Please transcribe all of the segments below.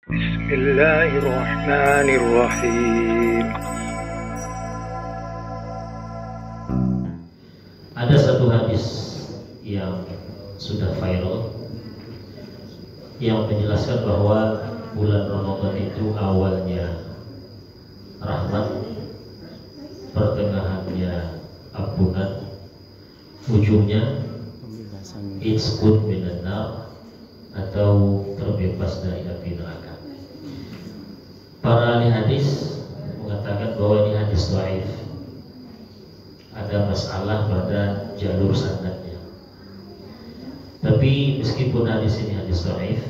Bismillahirrahmanirrahim. Ada satu hadis yang sudah viral yang menjelaskan bahwa bulan Ramadan itu awalnya rahmat, pertengahannya ampunan, ujungnya itqun minan nar atau terbebas dari api neraka. Para ahli hadis mengatakan bahwa ini hadis dhaif, ada masalah pada jalur sanadnya. Tapi meskipun hadis ini hadis dhaif,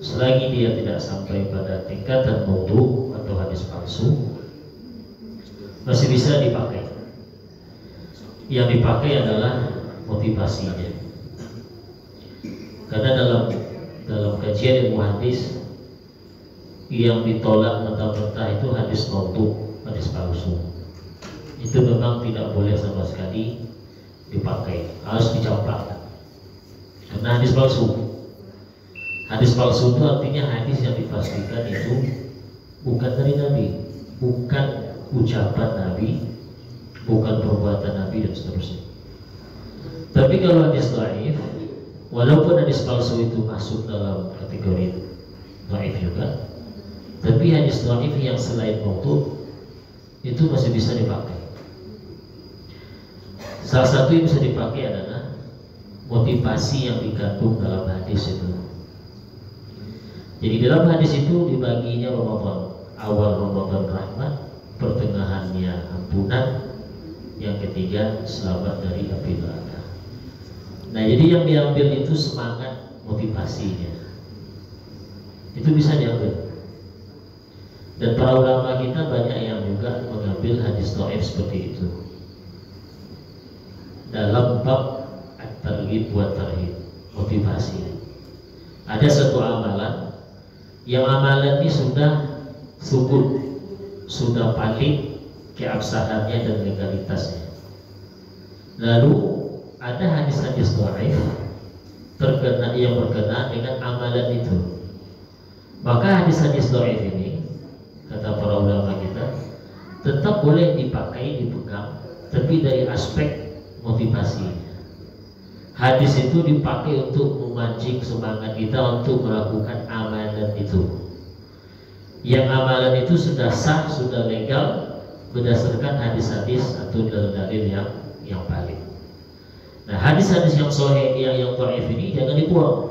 selagi dia tidak sampai pada tingkatan maudhu atau hadis palsu, masih bisa dipakai. Yang dipakai adalah motivasinya. Karena dalam kajian ilmu hadis yang ditolak mentah-mentah itu hadis maudhu, hadis palsu. Itu memang tidak boleh sama sekali dipakai, harus dicampakkan. Karena hadis palsu. Hadis palsu itu artinya hadis yang dipastikan itu bukan dari Nabi, bukan ucapan Nabi, bukan perbuatan Nabi dan seterusnya. Tapi kalau hadis dhaif, walaupun hadis palsu itu masuk dalam kategori dhaif juga, tapi hadis dhaif yang selain maudhu itu masih bisa dipakai. Salah satu yang bisa dipakai adalah motivasi yang dikandung dalam hadis itu. Jadi dalam hadis itu dibaginya Ramadan, awal Ramadan rahmat, pertengahannya ampunan, yang ketiga selamat dari api neraka. Nah, jadi yang diambil itu semangat motivasinya, itu bisa diambil. Dan para ulama kita banyak yang juga mengambil hadis dhaif seperti itu dalam bab at-targhib wa tarhib, motivasi. Ada satu amalan yang amalan ini sudah subut, sudah paling keabsahannya dan legalitasnya. Lalu ada hadis-hadis dhaif yang berkenaan dengan amalan itu. Maka hadis-hadis dhaif ini, kata para ulama kita, tetap boleh dipakai, dipegang, tapi dari aspek motivasi. Hadis itu dipakai untuk memancing semangat kita untuk melakukan amalan itu. Yang amalan itu sudah sah, sudah legal berdasarkan hadis-hadis atau dalil-dalil yang valid. Nah, hadis-hadis yang sahih yang dhaif ini jangan dibuang.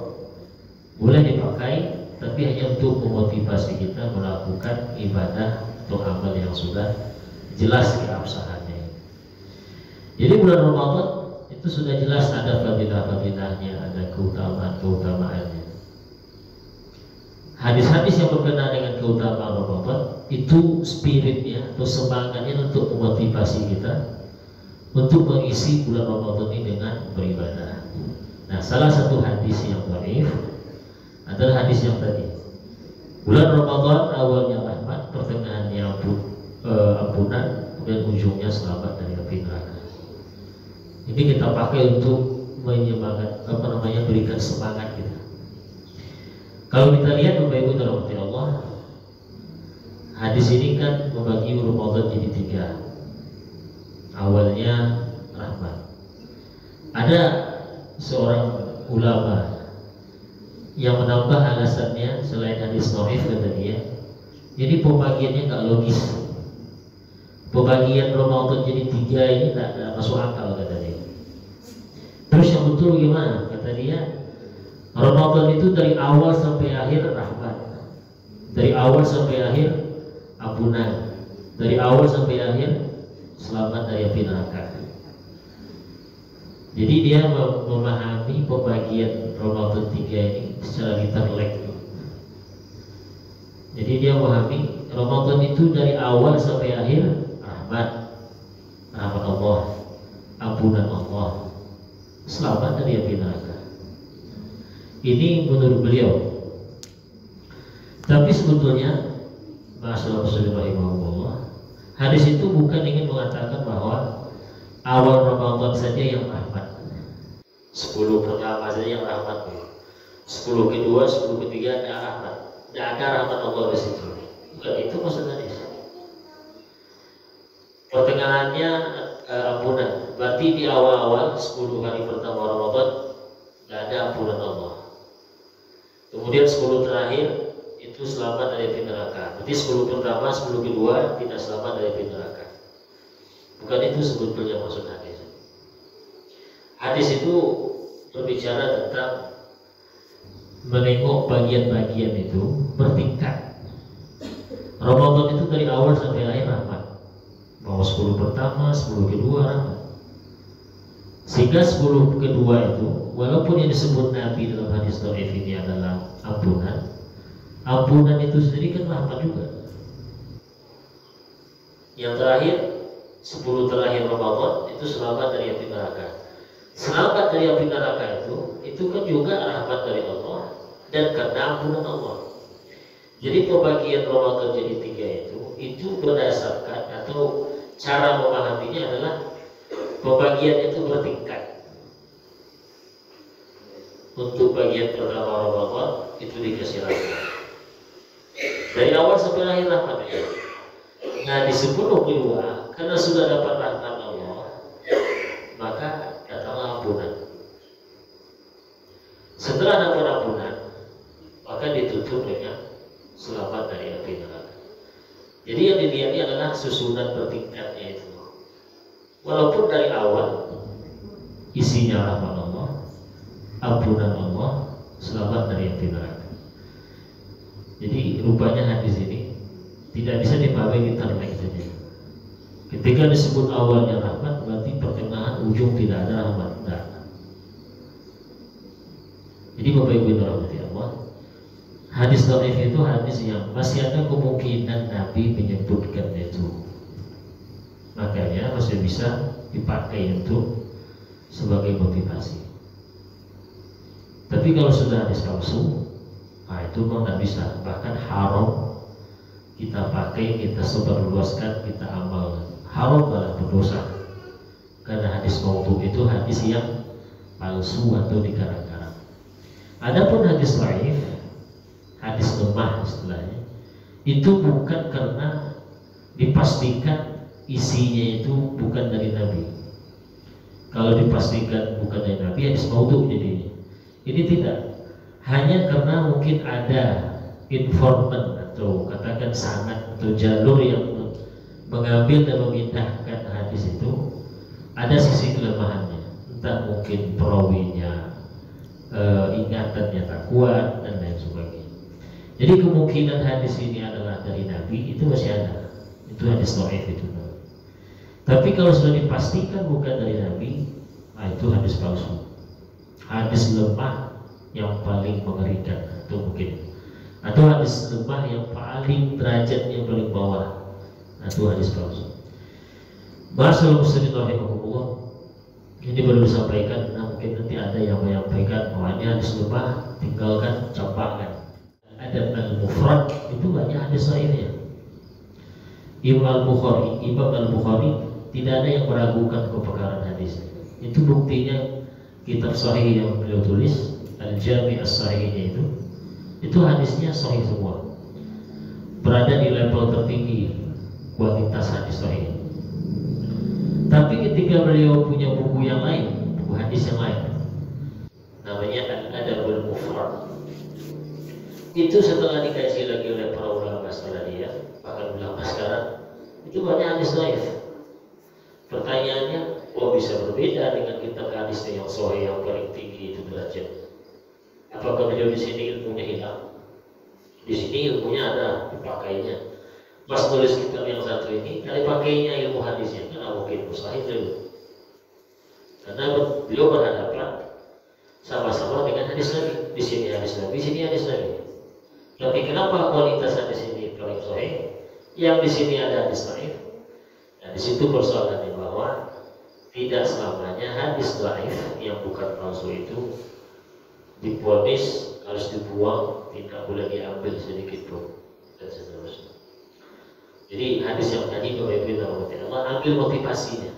Boleh dipakai, tapi hanya untuk memotivasi kita melakukan ibadah atau amal yang sudah jelas keabsahannya. Jadi bulan Ramadan itu sudah jelas ada fadilah-fadilahnya, ada keutamaan-keutamaannya. Hadis-hadis yang berkenaan dengan keutamaan Ramadan itu spiritnya atau semangatnya untuk memotivasi kita untuk mengisi bulan Ramadan ini dengan beribadah. Nah, salah satu hadis yang dhaif adalah hadis yang tadi. Bulan Ramadan awalnya rahmat, pertengahannya ampunan, kemudian ujungnya selamat dari api neraka. Ini kita pakai untuk menyemangat, berikan semangat kita. Kalau kita lihat Bapak Ibu dalam Allah, hadis ini kan membagi Ramadan jadi 3. Awalnya rahmat. Ada seorang ulama yang menambah alasannya selain hadis dhaif, kata dia, jadi pembagiannya nggak logis. Pembagian Ramadan jadi 3 ini tak masuk akal, kata dia. Terus yang betul gimana? Kata dia, Ramadan itu dari awal sampai akhir rahmat, dari awal sampai akhir ampunan, dari awal sampai akhir selamat dari api neraka. Jadi dia memahami pembagian Ramadan 3 ini secara literlek. Jadi dia memahami Ramadan itu dari awal sampai akhir rahmat Allah, ampunan Allah, selamat dari api neraka. Ini menurut beliau. Tapi sebetulnya Masyaallah rahimahullah, hadis itu bukan ingin mengatakan bahwa awal Ramadan saja yang rahmat, 10 pertama saja yang rahmat, 10 kedua, 10 ketiga ada rahmat. tidak ada rahmat Allah di situ. Bukan itu maksud hadis. Pertengahannya ampunan. Berarti di awal-awal 10 hari pertama Ramadan tidak ada ampunan Allah. Kemudian 10 terakhir itu selamat dari api neraka. Berarti 10 pertama, 10 kedua tidak selamat dari api neraka. Bukan itu sebetulnya maksud hadis. Hadis itu berbicara tentang menengok bagian-bagian itu bertingkat. Ramadan itu dari awal sampai akhir rahmat. Mau 10 pertama, 10 kedua rahmat. Sehingga 10 kedua itu, walaupun yang disebut Nabi dalam hadis dhaif ini adalah ampunan, ampunan itu sendiri kan rahmat juga. Yang terakhir 10 terakhir Ramadan itu selamat dari api neraka. Selamat dari api neraka itu kan juga rahmat dari Allah dan karena ampunan Allah. Jadi pembagian Ramadan jadi 3 itu berdasarkan atau cara memahaminya adalah pembagian itu bertingkat. Untuk bagian pertama Ramadan itu dikasih rahmat. Dari awal sampai akhir rahmatnya. Nah di 10 kedua karena sudah dapat rahmat Allah, maka datanglah ampunan. Setelah dapat ampunan, maka ditutup dengan selamat dari api neraka. Jadi yang dilihatnya adalah susunan bertingkatnya itu. Walaupun dari awal isinya rahmat Allah, ampunan Allah, selamat dari api neraka. Jadi rupanya hadis ini tidak bisa dipahami internet saja. Ketika disebut awalnya rahmat, berarti pertengahan ujung tidak ada rahmat. Nah. Jadi Bapak Ibu dirahmati Allah, hadis dhaif itu hadis yang masih ada kemungkinan Nabi menyebutkan itu. Makanya masih bisa dipakai untuk sebagai motivasi. Tapi kalau sudah hadis palsu, nah itu kok tidak bisa, bahkan haram kita pakai, kita sebarluaskan, kita amalkan. Haram malah berdosa. Karena hadis maudhu itu hadis yang palsu atau dikarang-karang. Adapun hadis dhaif, hadis lemah istilahnya, itu bukan karena dipastikan isinya itu bukan dari Nabi. Kalau dipastikan bukan dari Nabi, hadis maudhu jadi. Ini tidak. Hanya karena mungkin ada informan atau katakan sanad atau jalur yang mengambil dan memindahkan hadis itu, ada sisi kelemahannya. Entah mungkin perawinya ingatannya tak kuat dan lain sebagainya. Jadi kemungkinan hadis ini adalah dari Nabi itu masih ada. Itu hadis dhaif itu. Tapi kalau sudah dipastikan bukan dari Nabi, nah itu hadis palsu. Hadis lemah yang paling mengerikan atau mungkin, atau hadis lemah yang paling derajatnya paling bawah, atau hadis palsu. Masyaallah muslimin rahimahumullah, ini baru disampaikan. Nah mungkin nanti ada yang menyampaikan bahwa ini hadis lemah, tinggalkan, campakkan. Ada al-mufrad itu banyak hadis lainnya. Imam Al-Bukhari tidak ada yang meragukan kepekaran hadis. Itu buktinya kitab sahih yang beliau tulis, Al-Jami' As-Sahihnya itu hadisnya sahih semua, berada di level tertinggi kualitas hadis sahih. Tapi ketika beliau punya buku yang lain, buku hadis yang lain, namanya Al-Adabul Mufrad, itu setelah dikaji lagi oleh para ulama setelah dia, bahkan ulama sekarang, itu banyak hadis dhaif. Pertanyaannya, kok bisa berbeda dengan kitab hadisnya yang sahih yang paling tinggi itu derajat? Apakah beliau di sini ilmunya hilang? Di sini ilmunya ada, dipakainya. Pas tulis kitab yang satu ini, ada pakainya ilmu hadisnya, karena mungkin mustahil dulu. Karena beliau berhadapan sama-sama dengan hadis Nabi. Di sini hadis Nabi, di sini hadis Nabi. Tapi kenapa kualitas hadis ini paling sahih? Yang di sini ada hadis dhaif. Nah, di situ persoalannya bahwa tidak selamanya hadis dhaif yang bukan palsu itu diponis harus dibuang, tidak boleh diambil sedikit pun, dan seterusnya. Jadi hadis yang tadi Bapak Ibu Allah, ambil motivasinya,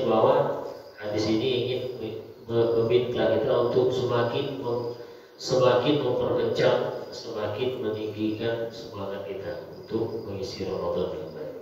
bahwa hadis ini ingin meminta kita untuk semakin memperkencang, semakin meninggikan semangat kita untuk mengisi Ramadan dengan baik.